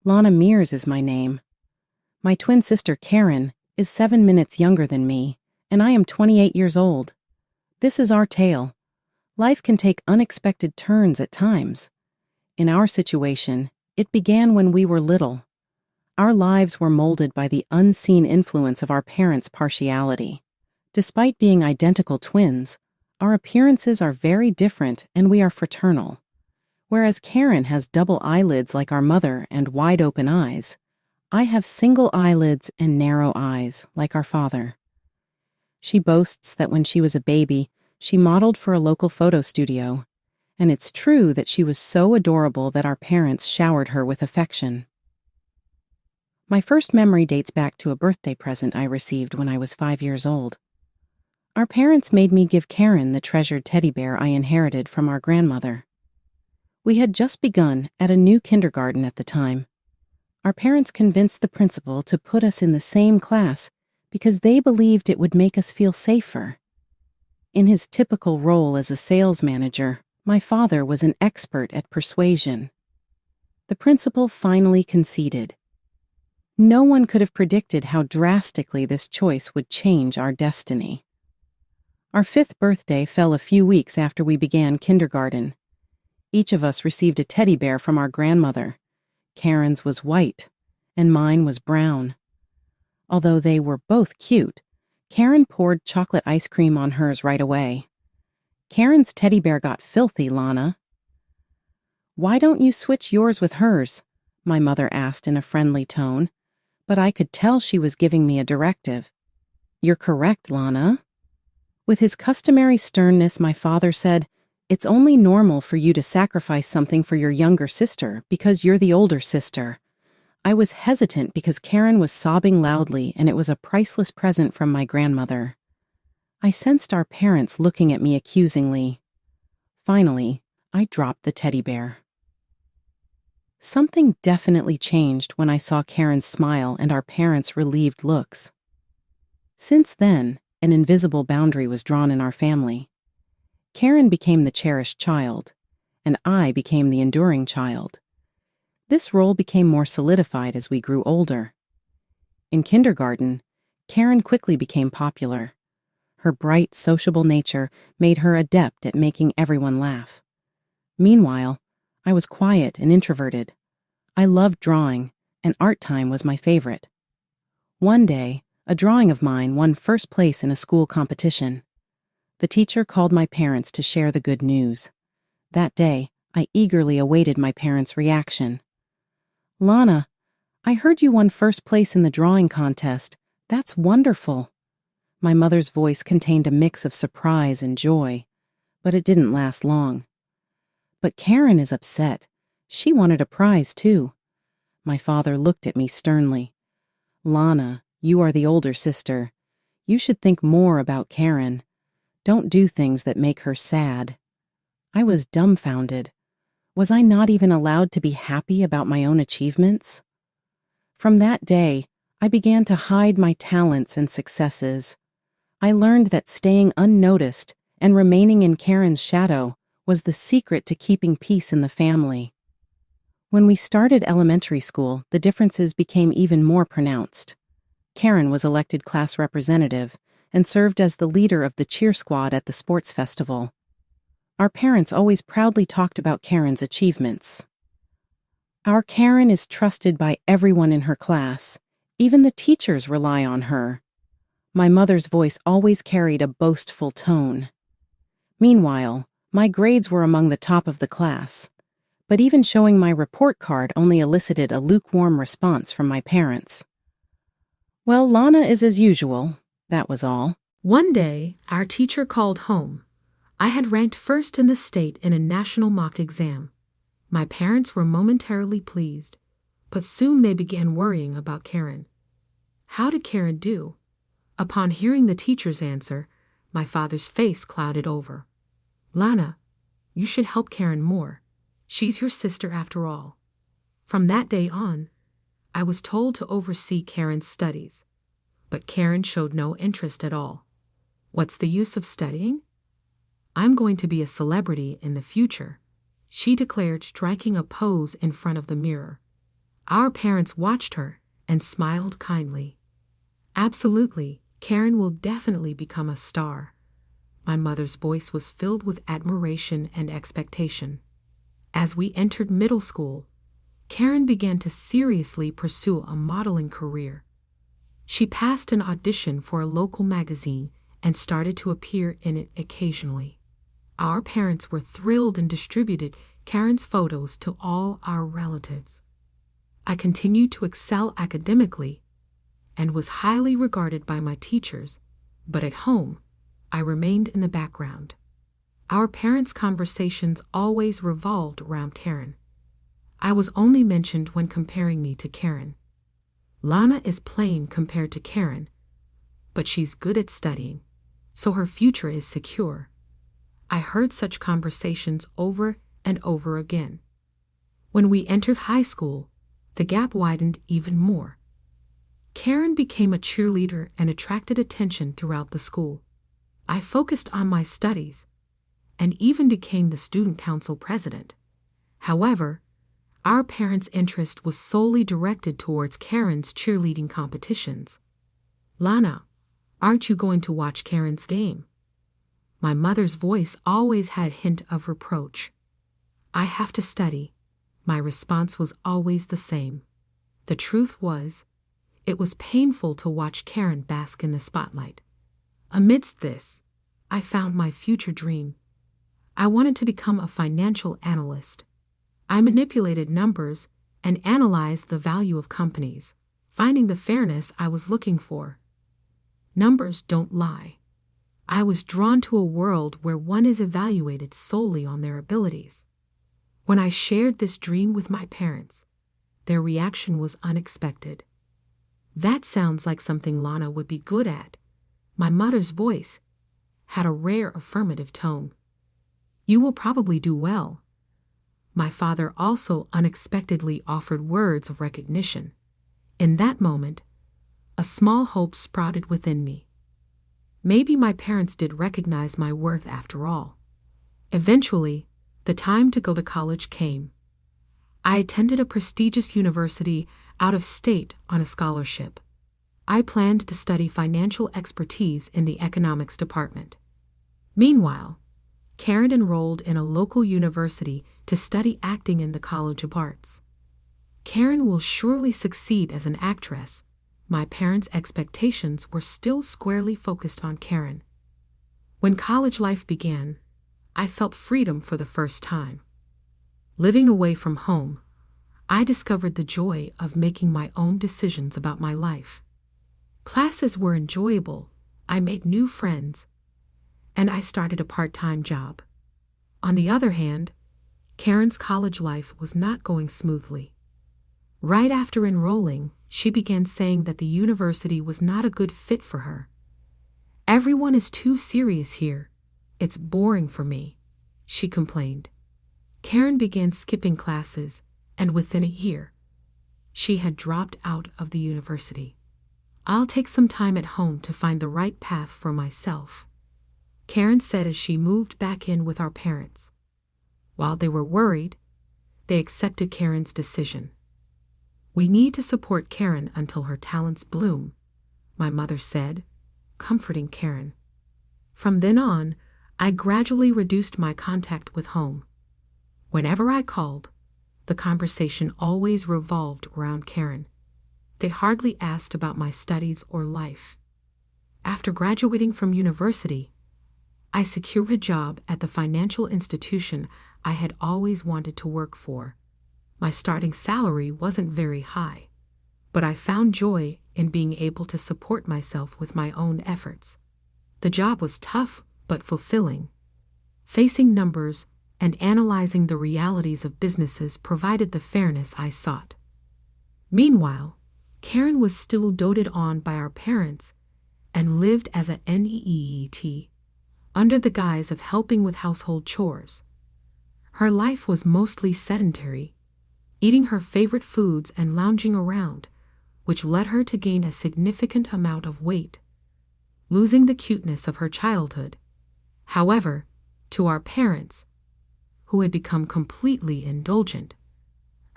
Lana Mears is my name. My twin sister Karen is 7 minutes younger than me, and I am 28 years old. This is our tale. Life can take unexpected turns at times. In our situation, it began when we were little. Our lives were molded by the unseen influence of our parents' partiality. Despite being identical twins, our appearances are very different and we are fraternal. Whereas Karen has double eyelids like our mother and wide-open eyes, I have single eyelids and narrow eyes like our father. She boasts that when she was a baby, she modeled for a local photo studio, and it's true that she was so adorable that our parents showered her with affection. My first memory dates back to a birthday present I received when I was 5 years old. Our parents made me give Karen the treasured teddy bear I inherited from our grandmother. We had just begun at a new kindergarten at the time. Our parents convinced the principal to put us in the same class because they believed it would make us feel safer. In his typical role as a sales manager, my father was an expert at persuasion. The principal finally conceded. No one could have predicted how drastically this choice would change our destiny. Our 5th birthday fell a few weeks after we began kindergarten. Each of us received a teddy bear from our grandmother. Karen's was white, and mine was brown. Although they were both cute, Karen poured chocolate ice cream on hers right away. Karen's teddy bear got filthy, Lana. "Why don't you switch yours with hers?" my mother asked in a friendly tone, but I could tell she was giving me a directive. "You're correct, Lana." With his customary sternness, my father said, "It's only normal for you to sacrifice something for your younger sister because you're the older sister." I was hesitant because Karen was sobbing loudly and it was a priceless present from my grandmother. I sensed our parents looking at me accusingly. Finally, I dropped the teddy bear. Something definitely changed when I saw Karen's smile and our parents' relieved looks. Since then, an invisible boundary was drawn in our family. Karen became the cherished child, and I became the enduring child. This role became more solidified as we grew older. In kindergarten, Karen quickly became popular. Her bright, sociable nature made her adept at making everyone laugh. Meanwhile, I was quiet and introverted. I loved drawing, and art time was my favorite. One day, a drawing of mine won first place in a school competition. The teacher called my parents to share the good news. That day, I eagerly awaited my parents' reaction. "Lana, I heard you won first place in the drawing contest. That's wonderful." My mother's voice contained a mix of surprise and joy, but it didn't last long. "But Karen is upset. She wanted a prize, too." My father looked at me sternly. "Lana, you are the older sister. You should think more about Karen. Don't do things that make her sad." I was dumbfounded. Was I not even allowed to be happy about my own achievements? From that day, I began to hide my talents and successes. I learned that staying unnoticed and remaining in Karen's shadow was the secret to keeping peace in the family. When we started elementary school, the differences became even more pronounced. Karen was elected class representative and served as the leader of the cheer squad at the sports festival. Our parents always proudly talked about Karen's achievements. "Our Karen is trusted by everyone in her class. Even the teachers rely on her." My mother's voice always carried a boastful tone. Meanwhile, my grades were among the top of the class, but even showing my report card only elicited a lukewarm response from my parents. "Well, Lana is as usual," that was all. One day, our teacher called home. I had ranked first in the state in a national mock exam. My parents were momentarily pleased, but soon they began worrying about Karen. How did Karen do? Upon hearing the teacher's answer, my father's face clouded over. "Lana, you should help Karen more. She's your sister after all." From that day on, I was told to oversee Karen's studies, but Karen showed no interest at all. What's the use of studying? "I'm going to be a celebrity in the future," she declared, striking a pose in front of the mirror. Our parents watched her and smiled kindly. Absolutely, Karen will definitely become a star. My mother's voice was filled with admiration and expectation. As we entered middle school, Karen began to seriously pursue a modeling career. She passed an audition for a local magazine and started to appear in it occasionally. Our parents were thrilled and distributed Karen's photos to all our relatives. I continued to excel academically and was highly regarded by my teachers, but at home, I remained in the background. Our parents' conversations always revolved around Karen. I was only mentioned when comparing me to Karen. Lana is plain compared to Karen, but she's good at studying, so her future is secure. I heard such conversations over and over again. When we entered high school, the gap widened even more. Karen became a cheerleader and attracted attention throughout the school. I focused on my studies and even became the student council president. However, our parents' interest was solely directed towards Karen's cheerleading competitions. Lana, aren't you going to watch Karen's game? My mother's voice always had a hint of reproach. I have to study. My response was always the same. The truth was, it was painful to watch Karen bask in the spotlight. Amidst this, I found my future dream. I wanted to become a financial analyst. I manipulated numbers and analyzed the value of companies, finding the fairness I was looking for. Numbers don't lie. I was drawn to a world where one is evaluated solely on their abilities. When I shared this dream with my parents, their reaction was unexpected. That sounds like something Lana would be good at. My mother's voice had a rare affirmative tone. You will probably do well. My father also unexpectedly offered words of recognition. In that moment, a small hope sprouted within me. Maybe my parents did recognize my worth after all. Eventually, the time to go to college came. I attended a prestigious university out of state on a scholarship. I planned to study financial expertise in the economics department. Meanwhile, Karen enrolled in a local university to study acting in the College of Arts. Karen will surely succeed as an actress. My parents' expectations were still squarely focused on Karen. When college life began, I felt freedom for the first time. Living away from home, I discovered the joy of making my own decisions about my life. Classes were enjoyable, I made new friends, and I started a part-time job. On the other hand, Karen's college life was not going smoothly. Right after enrolling, she began saying that the university was not a good fit for her. Everyone is too serious here. It's boring for me, she complained. Karen began skipping classes, and within a year, she had dropped out of the university. I'll take some time at home to find the right path for myself, Karen said as she moved back in with our parents. While they were worried, they accepted Karen's decision. We need to support Karen until her talents bloom, my mother said, comforting Karen. From then on, I gradually reduced my contact with home. Whenever I called, the conversation always revolved around Karen. They hardly asked about my studies or life. After graduating from university, I secured a job at the financial institution I had always wanted to work for. My starting salary wasn't very high, but I found joy in being able to support myself with my own efforts. The job was tough but fulfilling. Facing numbers and analyzing the realities of businesses provided the fairness I sought. Meanwhile, Karen was still doted on by our parents and lived as a NEET, under the guise of helping with household chores. Her life was mostly sedentary, eating her favorite foods and lounging around, which led her to gain a significant amount of weight, losing the cuteness of her childhood. However, to our parents, who had become completely indulgent,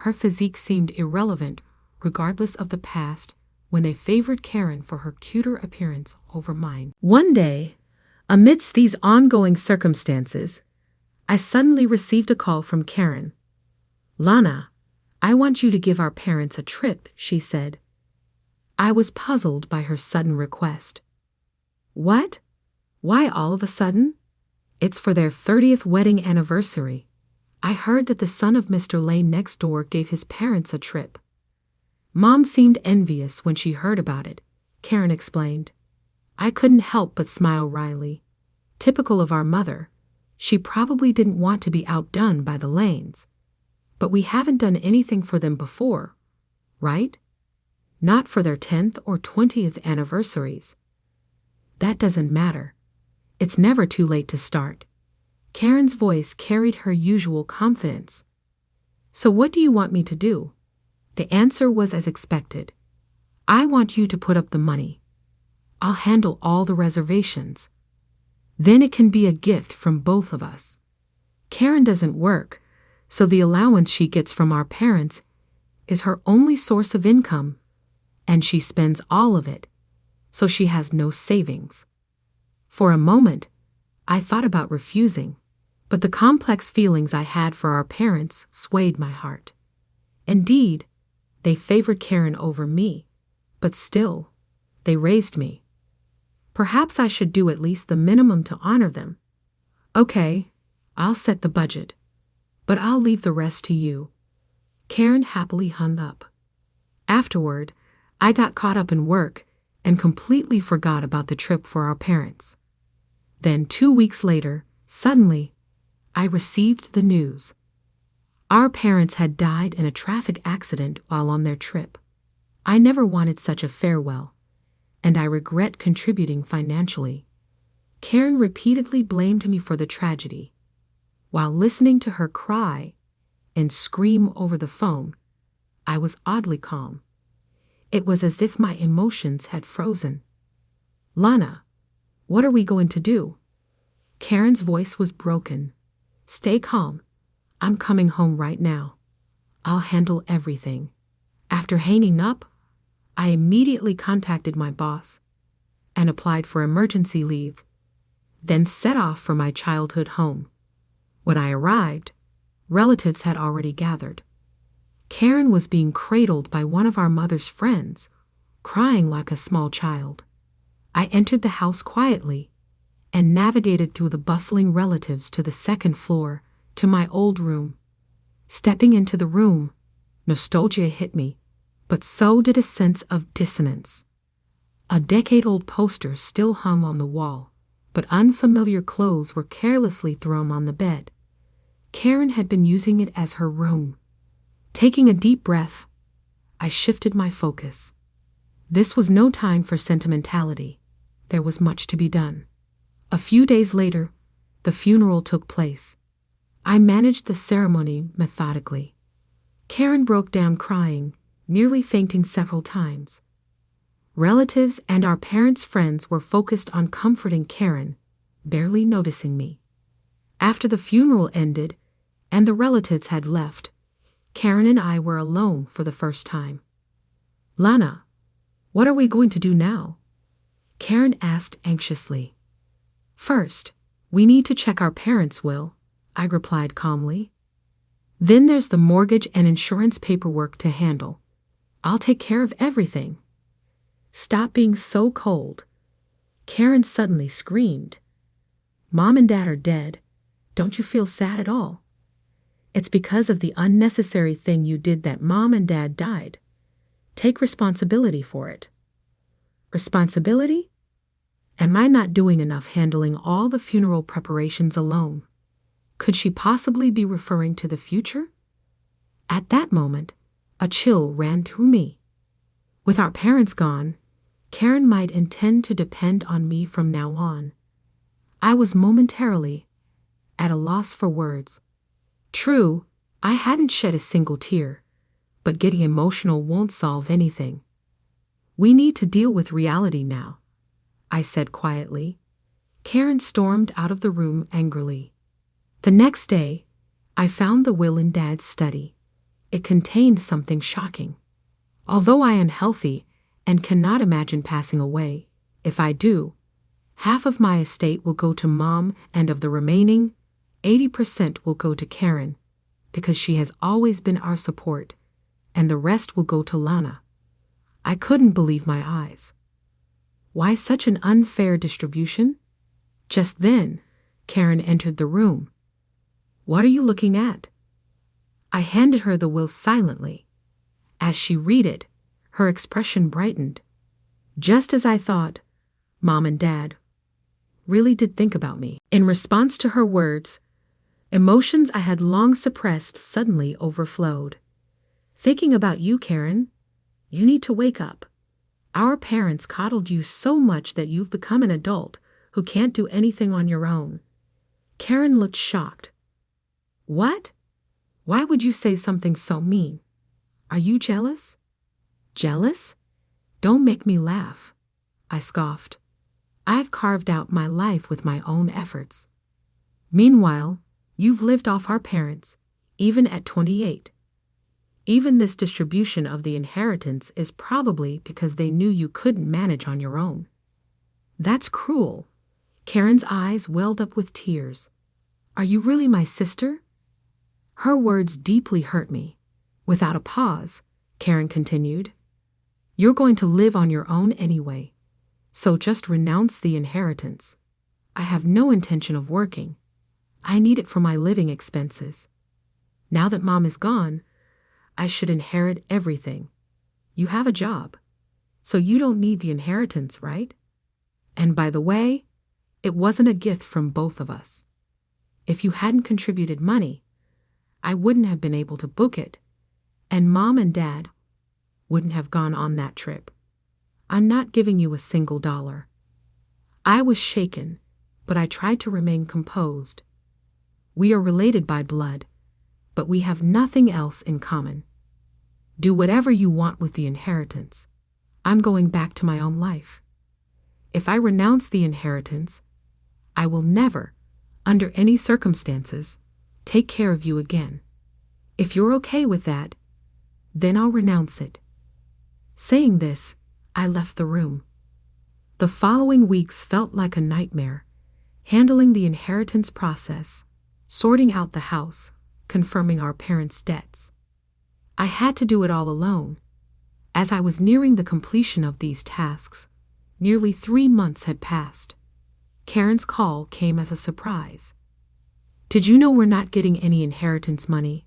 Her physique seemed irrelevant, regardless of the past, when they favored Karen for her cuter appearance over mine. One day, amidst these ongoing circumstances, I suddenly received a call from Karen. "Lana, I want you to give our parents a trip," she said. I was puzzled by her sudden request. "What? Why all of a sudden?" "It's for their 30th wedding anniversary. I heard that the son of Mr. Lane next door gave his parents a trip." "Mom seemed envious when she heard about it," Karen explained. I couldn't help but smile wryly. Typical of our mother, she probably didn't want to be outdone by the Lanes. But we haven't done anything for them before, right? Not for their 10th or 20th anniversaries. "That doesn't matter. It's never too late to start." Karen's voice carried her usual confidence. "So what do you want me to do?" The answer was as expected. "I want you to put up the money. I'll handle all the reservations. Then it can be a gift from both of us." Karen doesn't work, so the allowance she gets from our parents is her only source of income, and she spends all of it, so she has no savings. For a moment, I thought about refusing, but the complex feelings I had for our parents swayed my heart. Indeed, they favored Karen over me, but still, they raised me. Perhaps I should do at least the minimum to honor them. "Okay, I'll set the budget, but I'll leave the rest to you." Karen happily hung up. Afterward, I got caught up in work and completely forgot about the trip for our parents. Then 2 weeks later, suddenly, I received the news. Our parents had died in a traffic accident while on their trip. I never wanted such a farewell, and I regret contributing financially. Karen repeatedly blamed me for the tragedy. While listening to her cry and scream over the phone, I was oddly calm. It was as if my emotions had frozen. "Lana, what are we going to do?" Karen's voice was broken. "Stay calm. I'm coming home right now. I'll handle everything." After hanging up, I immediately contacted my boss and applied for emergency leave, then set off for my childhood home. When I arrived, relatives had already gathered. Karen was being cradled by one of our mother's friends, crying like a small child. I entered the house quietly and navigated through the bustling relatives to the second floor, to my old room. Stepping into the room, nostalgia hit me, but so did a sense of dissonance. A decade-old poster still hung on the wall, but unfamiliar clothes were carelessly thrown on the bed. Karen had been using it as her room. Taking a deep breath, I shifted my focus. This was no time for sentimentality. There was much to be done. A few days later, the funeral took place. I managed the ceremony methodically. Karen broke down crying, nearly fainting several times. Relatives and our parents' friends were focused on comforting Karen, barely noticing me. After the funeral ended and the relatives had left, Karen and I were alone for the first time. "Lana, what are we going to do now?" Karen asked anxiously. "First, we need to check our parents' will," I replied calmly. "Then there's the mortgage and insurance paperwork to handle. I'll take care of everything." "Stop being so cold." Karen suddenly screamed. "Mom and Dad are dead. Don't you feel sad at all? It's because of the unnecessary thing you did that Mom and Dad died. Take responsibility for it." Responsibility? Am I not doing enough handling all the funeral preparations alone? Could she possibly be referring to the future? At that moment, a chill ran through me. With our parents gone, Karen might intend to depend on me from now on. I was momentarily at a loss for words. True, I hadn't shed a single tear, but getting emotional won't solve anything. "We need to deal with reality now," I said quietly. Karen stormed out of the room angrily. The next day, I found the will in Dad's study. It contained something shocking. Although I am healthy and cannot imagine passing away, if I do, half of my estate will go to Mom, and of the remaining, 80% will go to Karen, because she has always been our support, and the rest will go to Lana. I couldn't believe my eyes. Why such an unfair distribution? Just then, Karen entered the room. What are you looking at? I handed her the will silently. As she read it, her expression brightened. Just as I thought, Mom and Dad really did think about me. In response to her words, emotions I had long suppressed suddenly overflowed. Thinking about you, Karen. You need to wake up. Our parents coddled you so much that you've become an adult who can't do anything on your own. Karen looked shocked. What? Why would you say something so mean? Are you jealous? Jealous? Don't make me laugh, I scoffed. I've carved out my life with my own efforts. Meanwhile, you've lived off our parents, even at 28. Even this distribution of the inheritance is probably because they knew you couldn't manage on your own. That's cruel. Karen's eyes welled up with tears. Are you really my sister? Her words deeply hurt me. Without a pause, Karen continued, You're going to live on your own anyway, so just renounce the inheritance. I have no intention of working. I need it for my living expenses. Now that Mom is gone, I should inherit everything. You have a job, so you don't need the inheritance, right? And by the way, it wasn't a gift from both of us. If you hadn't contributed money, I wouldn't have been able to book it, and Mom and Dad wouldn't have gone on that trip. I'm not giving you a single dollar. I was shaken, but I tried to remain composed. We are related by blood, but we have nothing else in common. Do whatever you want with the inheritance. I'm going back to my own life. If I renounce the inheritance, I will never, under any circumstances, take care of you again. If you're okay with that, then I'll renounce it. Saying this, I left the room. The following weeks felt like a nightmare, handling the inheritance process, sorting out the house, confirming our parents' debts. I had to do it all alone. As I was nearing the completion of these tasks, nearly 3 months had passed. Karen's call came as a surprise. Did you know we're not getting any inheritance money?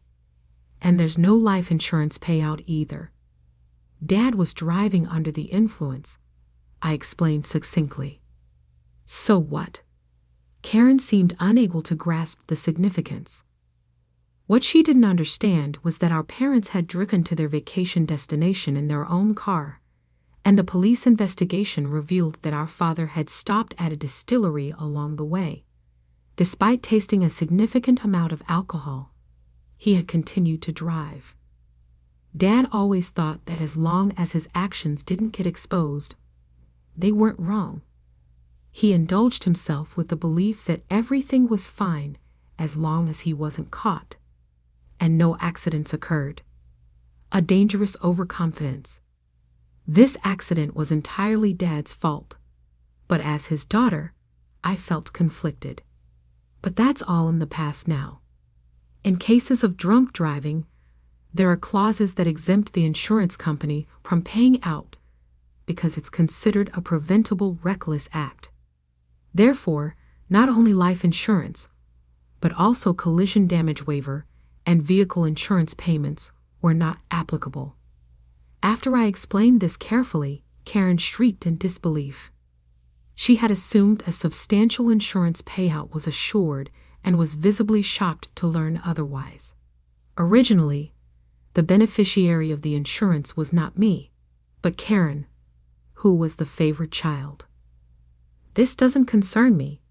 And there's no life insurance payout either. Dad was driving under the influence, I explained succinctly. So what? Karen seemed unable to grasp the significance. What she didn't understand was that our parents had driven to their vacation destination in their own car, and the police investigation revealed that our father had stopped at a distillery along the way. Despite tasting a significant amount of alcohol, he had continued to drive. Dad always thought that as long as his actions didn't get exposed, they weren't wrong. He indulged himself with the belief that everything was fine as long as he wasn't caught, and no accidents occurred. A dangerous overconfidence. This accident was entirely Dad's fault, but as his daughter, I felt conflicted. But that's all in the past now. In cases of drunk driving, there are clauses that exempt the insurance company from paying out because it's considered a preventable reckless act. Therefore, not only life insurance, but also collision damage waiver and vehicle insurance payments were not applicable. After I explained this carefully, Karen shrieked in disbelief. She had assumed a substantial insurance payout was assured and was visibly shocked to learn otherwise. Originally, the beneficiary of the insurance was not me, but Karen, who was the favored child. This doesn't concern me,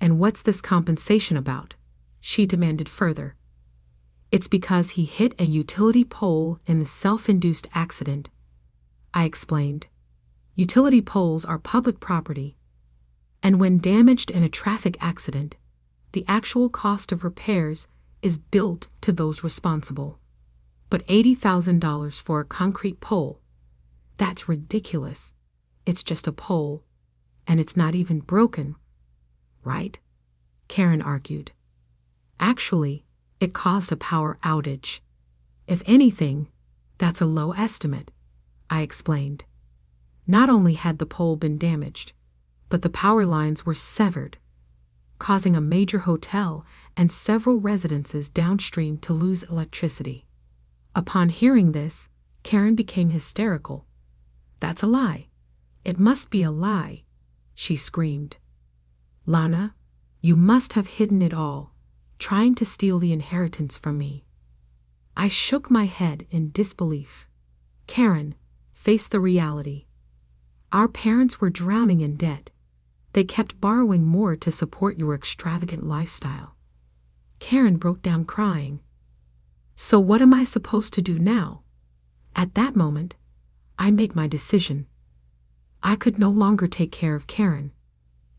and what's this compensation about? She demanded further. It's because he hit a utility pole in the self-induced accident, I explained. Utility poles are public property, and when damaged in a traffic accident, the actual cost of repairs is billed to those responsible. But $80,000 for a concrete pole? That's ridiculous. It's just a pole, and it's not even broken, right? Karen argued. Actually, it caused a power outage. If anything, that's a low estimate, I explained. Not only had the pole been damaged, but the power lines were severed, causing a major hotel and several residences downstream to lose electricity. Upon hearing this, Karen became hysterical. That's a lie. It must be a lie, she screamed. Lana, you must have hidden it all, trying to steal the inheritance from me. I shook my head in disbelief. Karen, face the reality. Our parents were drowning in debt. They kept borrowing more to support your extravagant lifestyle. Karen broke down crying. So what am I supposed to do now? At that moment, I made my decision. I could no longer take care of Karen.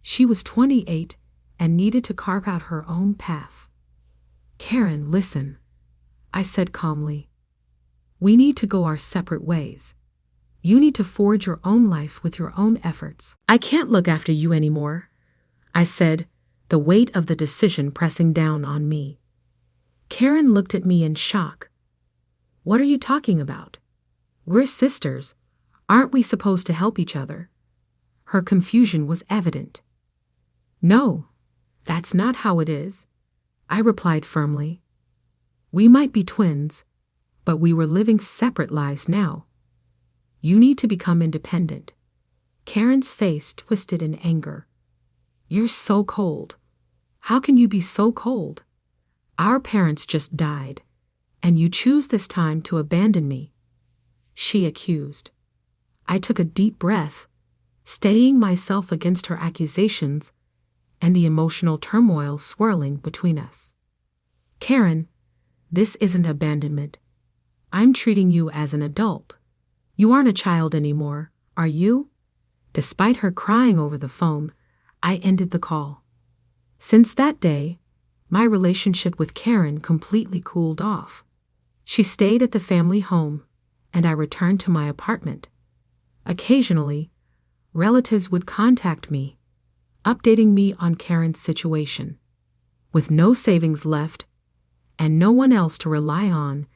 She was 28 and needed to carve out her own path. Karen, listen, I said calmly. We need to go our separate ways. You need to forge your own life with your own efforts. I can't look after you anymore, I said, the weight of the decision pressing down on me. Karen looked at me in shock. What are you talking about? We're sisters. Aren't we supposed to help each other? Her confusion was evident. No, that's not how it is, I replied firmly. We might be twins, but we were living separate lives now. You need to become independent. Karen's face twisted in anger. You're so cold. How can you be so cold? Our parents just died, and you choose this time to abandon me, she accused. I took a deep breath, steadying myself against her accusations and the emotional turmoil swirling between us. Karen, this isn't abandonment. I'm treating you as an adult. You aren't a child anymore, are you? Despite her crying over the phone, I ended the call. Since that day, my relationship with Karen completely cooled off. She stayed at the family home, and I returned to my apartment. Occasionally, relatives would contact me, updating me on Karen's situation. With no savings left and no one else to rely on,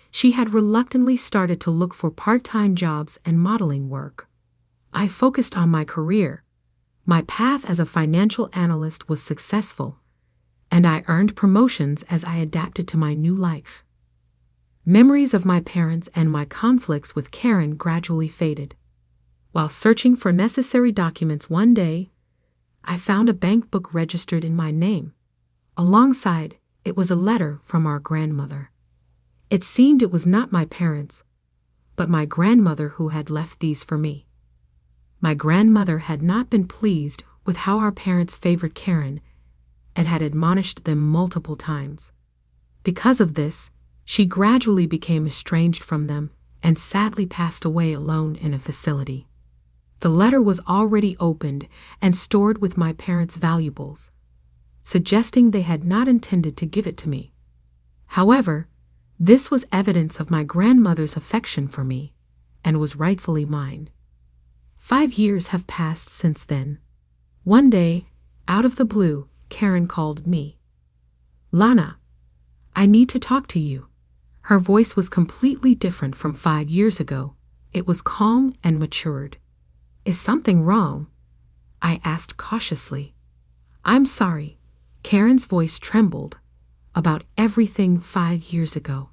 she had reluctantly started to look for part-time jobs and modeling work. I focused on my career. My path as a financial analyst was successful, and I earned promotions as I adapted to my new life. Memories of my parents and my conflicts with Karen gradually faded. While searching for necessary documents one day, I found a bank book registered in my name. Alongside, it was a letter from our grandmother. It seemed it was not my parents, but my grandmother who had left these for me. My grandmother had not been pleased with how our parents favored Karen and had admonished them multiple times. Because of this, she gradually became estranged from them and sadly passed away alone in a facility. The letter was already opened and stored with my parents' valuables, suggesting they had not intended to give it to me. However, this was evidence of my grandmother's affection for me and was rightfully mine. 5 years have passed since then. One day, out of the blue, Karen called me. Lana, I need to talk to you. Her voice was completely different from 5 years ago. It was calm and matured. Is something wrong? I asked cautiously. I'm sorry. Karen's voice trembled. About everything 5 years ago.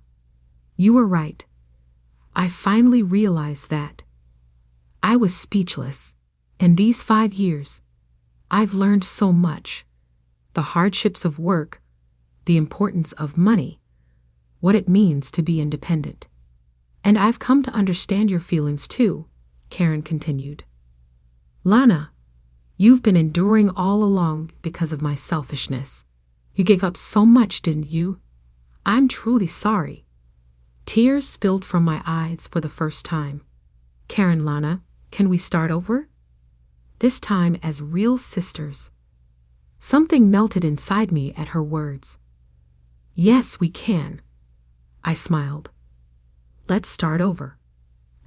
You were right. I finally realized that. I was speechless. In these 5 years, I've learned so much. The hardships of work, the importance of money, what it means to be independent. And I've come to understand your feelings too, Karen continued. Lana, you've been enduring all along because of my selfishness. You gave up so much, didn't you? I'm truly sorry. Tears spilled from my eyes for the first time. Karen, Lana, can we start over? This time as real sisters. Something melted inside me at her words. Yes, we can. I smiled. let's start over.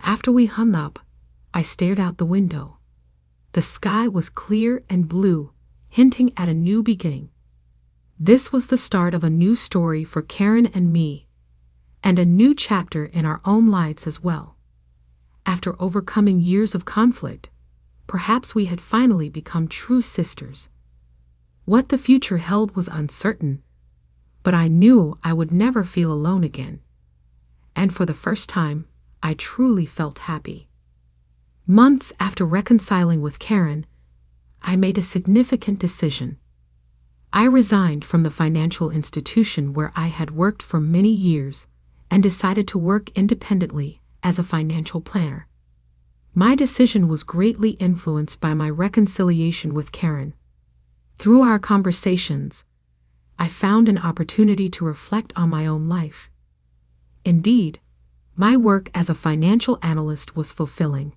After we hung up, I stared out the window. The sky was clear and blue, hinting at a new beginning. This was the start of a new story for Karen and me, and a new chapter in our own lives as well. After overcoming years of conflict, perhaps we had finally become true sisters. What the future held was uncertain, but I knew I would never feel alone again. And for the first time, I truly felt happy. Months after reconciling with Karen, I made a significant decision. I resigned from the financial institution where I had worked for many years and decided to work independently as a financial planner. My decision was greatly influenced by my reconciliation with Karen. Through our conversations, I found an opportunity to reflect on my own life. Indeed, my work as a financial analyst was fulfilling.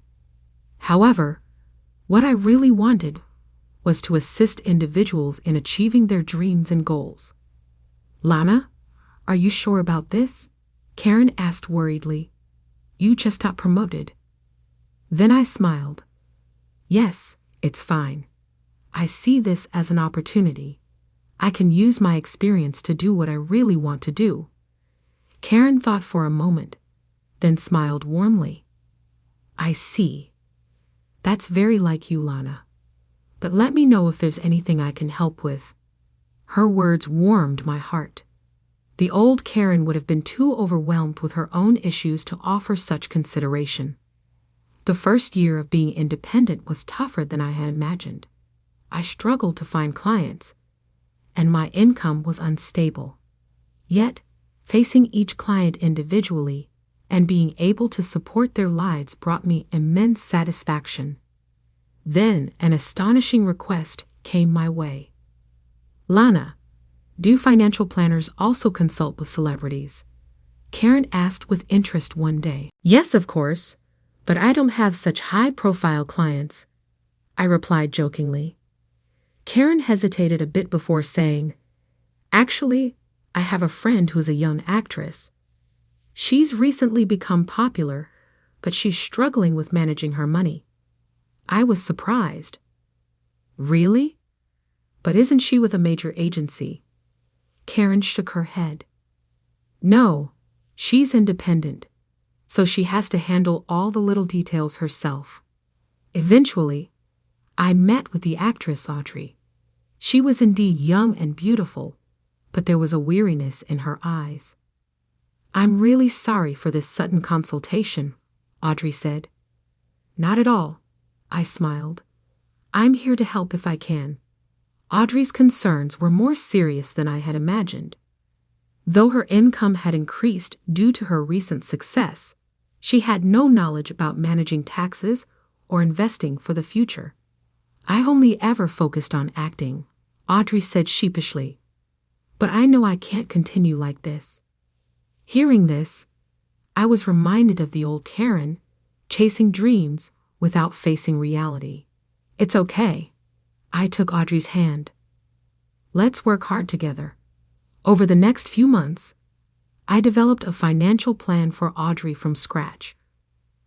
However, what I really wanted was to assist individuals in achieving their dreams and goals. "Lana, are you sure about this?" Karen asked worriedly. "You just got promoted." Then I smiled. "Yes, it's fine. I see this as an opportunity. I can use my experience to do what I really want to do." Karen thought for a moment, then smiled warmly. "I see. That's very like you, Lana. But let me know if there's anything I can help with." Her words warmed my heart. The old Karen would have been too overwhelmed with her own issues to offer such consideration. The first year of being independent was tougher than I had imagined. I struggled to find clients, and my income was unstable. Yet, facing each client individually and being able to support their lives brought me immense satisfaction. Then an astonishing request came my way. "Lana, do financial planners also consult with celebrities?" Karen asked with interest one day. "Yes, of course, but I don't have such high-profile clients," I replied jokingly. Karen hesitated a bit before saying, "Actually, I have a friend who's a young actress. She's recently become popular, but she's struggling with managing her money." I was surprised. "Really? But isn't she with a major agency?" Karen shook her head. "No, she's independent, so she has to handle all the little details herself." Eventually, I met with the actress Audrey. She was indeed young and beautiful, but there was a weariness in her eyes. "I'm really sorry for this sudden consultation," Audrey said. "Not at all," I smiled. "I'm here to help if I can." Audrey's concerns were more serious than I had imagined. Though her income had increased due to her recent success, she had no knowledge about managing taxes or investing for the future. "I only ever focused on acting," Audrey said sheepishly. "But I know I can't continue like this." Hearing this, I was reminded of the old Karen, chasing dreams without facing reality. "It's okay." I took Audrey's hand. "Let's work hard together." Over the next few months, I developed a financial plan for Audrey from scratch.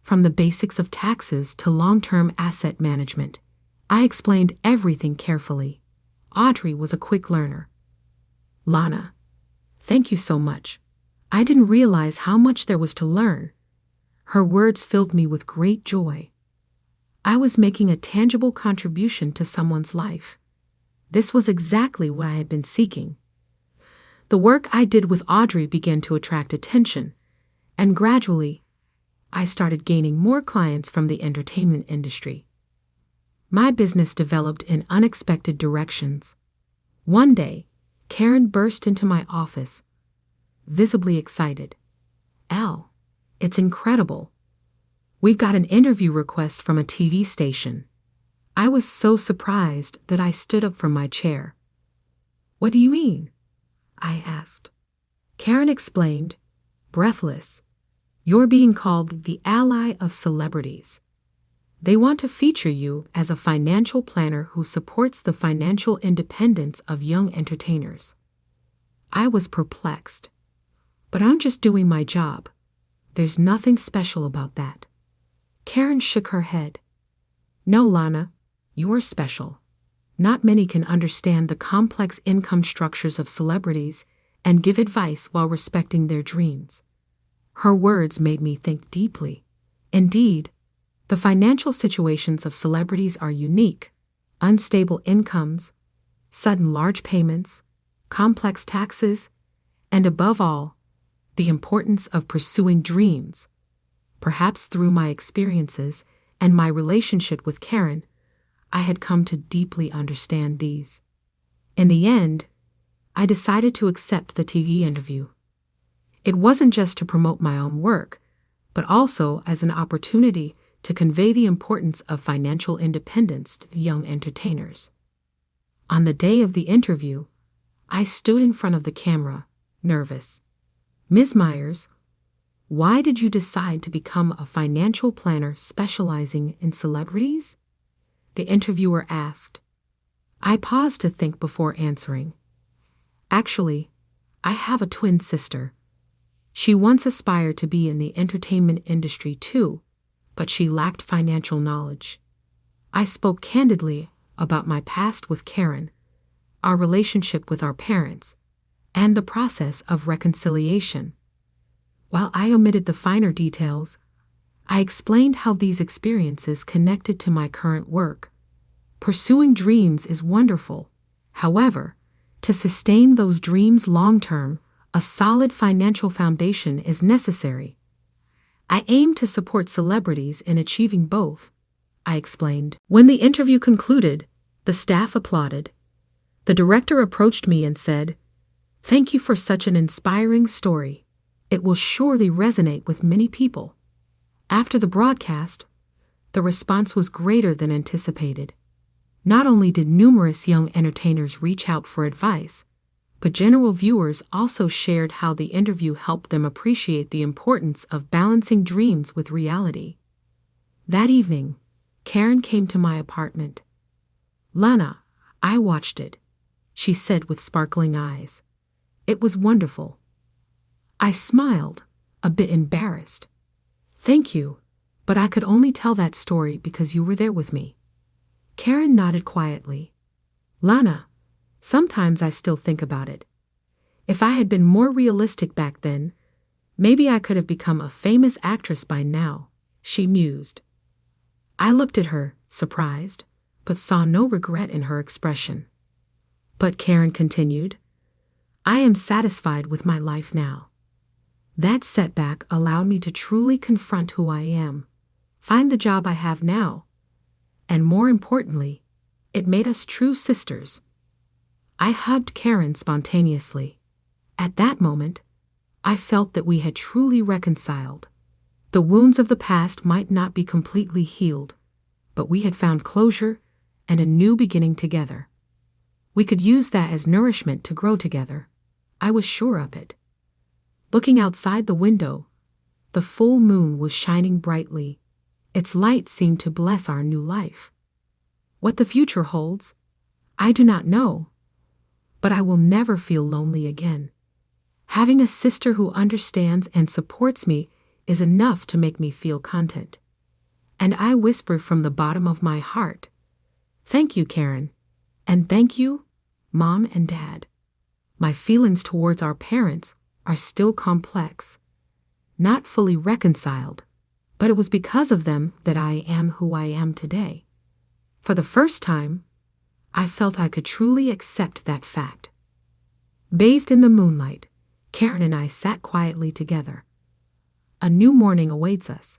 From the basics of taxes to long-term asset management, I explained everything carefully. Audrey was a quick learner. "Lana, thank you so much. I didn't realize how much there was to learn." Her words filled me with great joy. I was making a tangible contribution to someone's life. This was exactly what I had been seeking. The work I did with Audrey began to attract attention, and gradually, I started gaining more clients from the entertainment industry. My business developed in unexpected directions. One day, Karen burst into my office, visibly excited. "Elle, it's incredible. We've got an interview request from a TV station." I was so surprised that I stood up from my chair. "What do you mean?" I asked. Karen explained, breathless, "You're being called the ally of celebrities. They want to feature you as a financial planner who supports the financial independence of young entertainers." I was perplexed. "But I'm just doing my job. There's nothing special about that. Karen shook her head. No, Lana, you're special. Not many can understand the complex income structures of celebrities and give advice while respecting their dreams. Her words made me think deeply. Indeed, the financial situations of celebrities are unique. Unstable incomes, sudden large payments, complex taxes, and above all, the importance of pursuing dreams. Perhaps through my experiences and my relationship with Karen, I had come to deeply understand these. In the end, I decided to accept the TV interview. It wasn't just to promote my own work, but also as an opportunity to convey the importance of financial independence to young entertainers. On the day of the interview, I stood in front of the camera, nervous. Ms. Myers, why did you decide to become a financial planner specializing in celebrities? The interviewer asked. I paused to think before answering. Actually, I have a twin sister. She once aspired to be in the entertainment industry too, but she lacked financial knowledge. I spoke candidly about my past with Karen, our relationship with our parents, and the process of reconciliation. While I omitted the finer details, I explained how these experiences connected to my current work. Pursuing dreams is wonderful. However, to sustain those dreams long-term, a solid financial foundation is necessary. I aim to support celebrities in achieving both, I explained. When the interview concluded, the staff applauded. The director approached me and said, "Thank you for such an inspiring story. It will surely resonate with many people." After the broadcast, the response was greater than anticipated. Not only did numerous young entertainers reach out for advice, but general viewers also shared how the interview helped them appreciate the importance of balancing dreams with reality. That evening, Karen came to my apartment. "Lana, I watched it," she said with sparkling eyes. "It was wonderful." I smiled, a bit embarrassed. "Thank you, but I could only tell that story because you were there with me." Karen nodded quietly. "Lana, sometimes I still think about it. If I had been more realistic back then, maybe I could have become a famous actress by now," she mused. I looked at her, surprised, but saw no regret in her expression. But Karen continued, "I am satisfied with my life now. That setback allowed me to truly confront who I am, find the job I have now, and more importantly, it made us true sisters." I hugged Karen spontaneously. At that moment, I felt that we had truly reconciled. The wounds of the past might not be completely healed, but we had found closure and a new beginning together. We could use that as nourishment to grow together. I was sure of it. Looking outside the window, the full moon was shining brightly. Its light seemed to bless our new life. What the future holds, I do not know, but I will never feel lonely again. Having a sister who understands and supports me is enough to make me feel content. And I whispered from the bottom of my heart, "Thank you, Karen, and thank you, Mom and Dad." My feelings towards our parents are still complex, not fully reconciled, but it was because of them that I am who I am today. For the first time, I felt I could truly accept that fact. Bathed in the moonlight, Karen and I sat quietly together. A new morning awaits us,